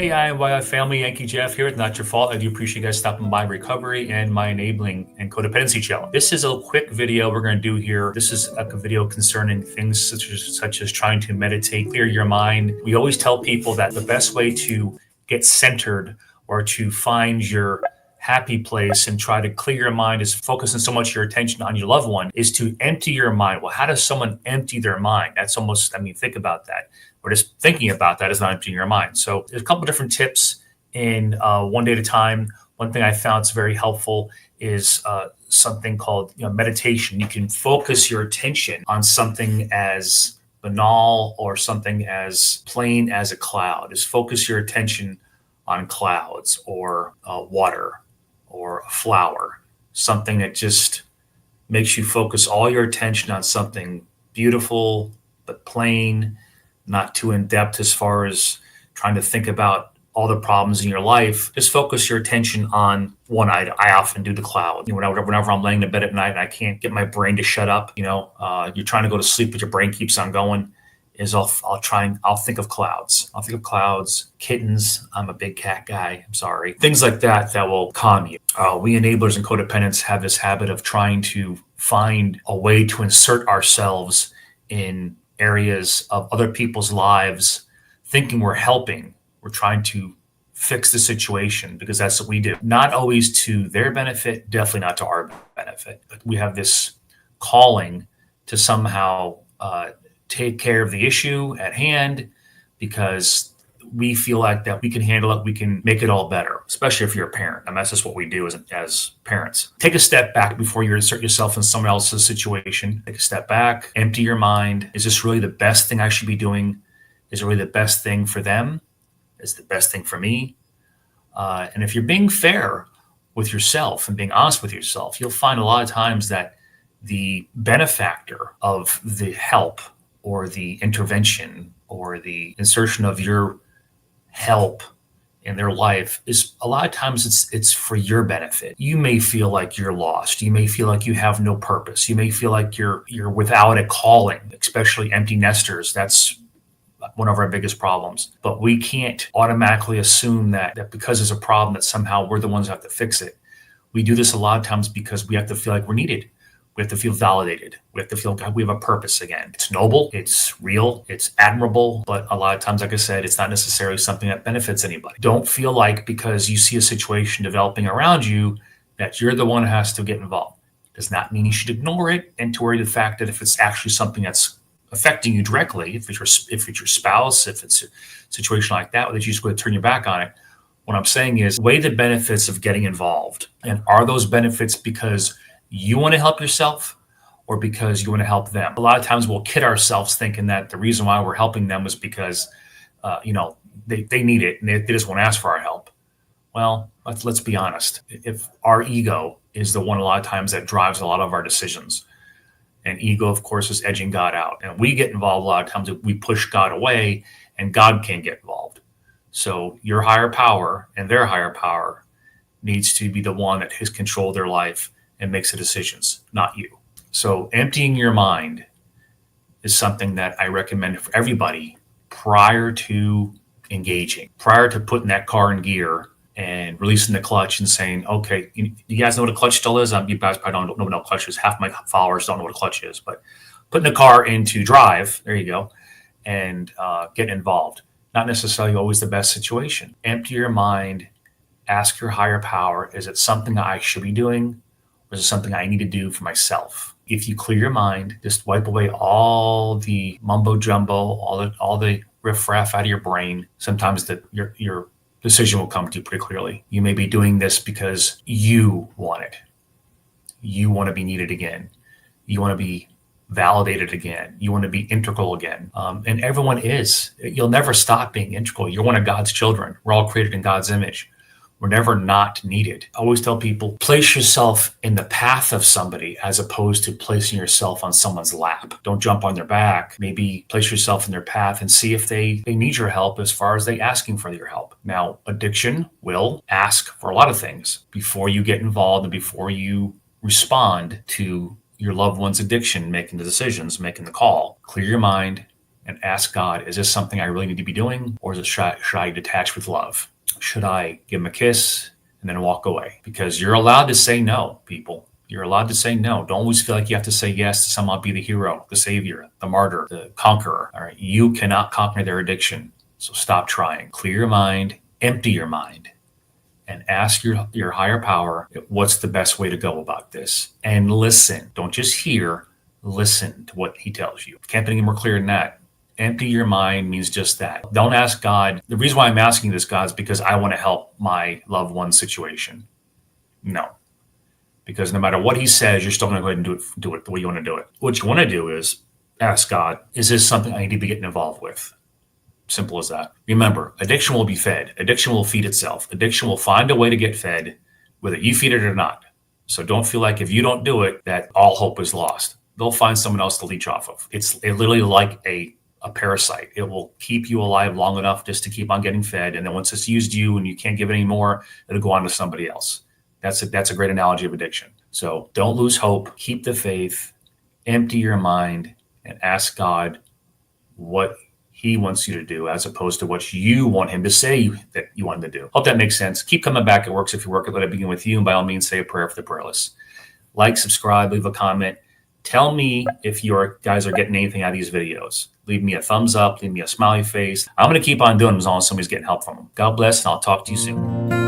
Hey, I'm family Yankee Jeff here. It's not your fault. I do appreciate you guys stopping by recovery and my enabling and codependency challenge. This is a quick video we're going to do here. This is a video concerning things such as trying to meditate, clear your mind. We always tell people that the best way to get centered or to find your happy place and try to clear your mind is focusing so much of your attention on your loved one is to empty your mind. Well, how does someone empty their mind? That's almost, think about that. Or just thinking about that is not emptying your mind. So there's a couple different tips in one day at a time. One thing I found is very helpful is something called meditation. You can focus your attention on something as banal or something as plain as a cloud. Just focus your attention on clouds or water or a flower, something that just makes you focus all your attention on something beautiful but plain, not too in depth as far as trying to think about all the problems in your life. Just focus your attention on one item. I often do the cloud. Whenever I'm laying in bed at night and I can't get my brain to shut up, you're trying to go to sleep, but your brain keeps on going. I'll think of clouds. I'll think of clouds, kittens. I'm a big cat guy. I'm sorry. Things like that will calm you. We enablers and codependents have this habit of trying to find a way to insert ourselves in areas of other people's lives, thinking we're helping. We're trying to fix the situation because that's what we do. Not always to their benefit, definitely not to our benefit. But we have this calling to somehow take care of the issue at hand because we feel like that we can handle it, we can make it all better, especially if you're a parent. That's just what we do as parents. Take a step back before you insert yourself in someone else's situation. Take a step back, empty your mind. Is this really the best thing I should be doing? Is it really the best thing for them? Is it the best thing for me? And if you're being fair with yourself and being honest with yourself, you'll find a lot of times that the benefactor of the help or the intervention or the insertion of your help in their life is a lot of times it's for your benefit. You may feel like you're lost. You may feel like you have no purpose. You may feel like you're without a calling, especially empty nesters. That's one of our biggest problems. But we can't automatically assume that because there's a problem that somehow we're the ones who have to fix it. We do this a lot of times because we have to feel like we're needed. We have to feel validated. We have to feel like we have a purpose again. It's noble, it's real, it's admirable, but a lot of times, like I said, it's not necessarily something that benefits anybody. Don't feel like because you see a situation developing around you that you're the one who has to get involved. Does not mean you should ignore it and to worry the fact that if it's actually something that's affecting you directly, if it's your spouse, if it's a situation like that you just go to turn your back on it. What I'm saying is weigh the benefits of getting involved. And are those benefits because you want to help yourself or because you want to help them? A lot of times we'll kid ourselves thinking that the reason why we're helping them is because, they need it and they just won't ask for our help. Well, let's be honest. If our ego is the one a lot of times that drives a lot of our decisions, and ego, of course, is edging God out. And we get involved a lot of times. We push God away and God can't get involved. So your higher power and their higher power needs to be the one that has control of their life and makes the decisions, not you. So emptying your mind is something that I recommend for everybody prior to engaging, prior to putting that car in gear and releasing the clutch and saying, okay, you guys know what a clutch still is? You guys probably don't know what a clutch is. Half my followers don't know what a clutch is, but putting the car into drive, there you go, and get involved. Not necessarily always the best situation. Empty your mind, ask your higher power, is it something I should be doing? Or is it something I need to do for myself? If you clear your mind, just wipe away all the mumbo jumbo, all the riffraff out of your brain. Sometimes your decision will come to you pretty clearly. You may be doing this because you want it. You want to be needed again. You want to be validated again. You want to be integral again. And everyone is. You'll never stop being integral. You're one of God's children. We're all created in God's image. We're never not needed. I always tell people, place yourself in the path of somebody as opposed to placing yourself on someone's lap. Don't jump on their back. Maybe place yourself in their path and see if they need your help as far as they asking for your help. Now, addiction will ask for a lot of things before you get involved and before you respond to your loved one's addiction, making the decisions, making the call. Clear your mind, and ask God, is this something I really need to be doing? Or should I detach with love? Should I give him a kiss and then walk away? Because you're allowed to say no, people. You're allowed to say no. Don't always feel like you have to say yes to someone, be the hero, the savior, the martyr, the conqueror. All right. You cannot conquer their addiction. So stop trying. Clear your mind, empty your mind, and ask your higher power, what's the best way to go about this? And listen. Don't just hear, listen to what he tells you. Can't be any more clear than that. Empty your mind means just that. Don't ask God. The reason why I'm asking this, God, is because I want to help my loved one's situation. No. Because no matter what he says, you're still going to go ahead and do it the way you want to do it. What you want to do is ask God, is this something I need to be getting involved with? Simple as that. Remember, addiction will be fed. Addiction will feed itself. Addiction will find a way to get fed, whether you feed it or not. So don't feel like if you don't do it, that all hope is lost. They'll find someone else to leech off of. It's literally like a parasite. It will keep you alive long enough just to keep on getting fed. And then once it's used you and you can't give it anymore, it'll go on to somebody else. That's a great analogy of addiction. So don't lose hope. Keep the faith. Empty your mind and ask God what he wants you to do as opposed to what you want him to say that you want him to do. Hope that makes sense. Keep coming back. It works if you work it. Let it begin with you. And by all means, say a prayer for the prayerless. Like, subscribe, leave a comment. Tell me if you guys are getting anything out of these videos. Leave me a thumbs up. Leave me a smiley face. I'm going to keep on doing them as long as somebody's getting help from them. God bless, and I'll talk to you soon.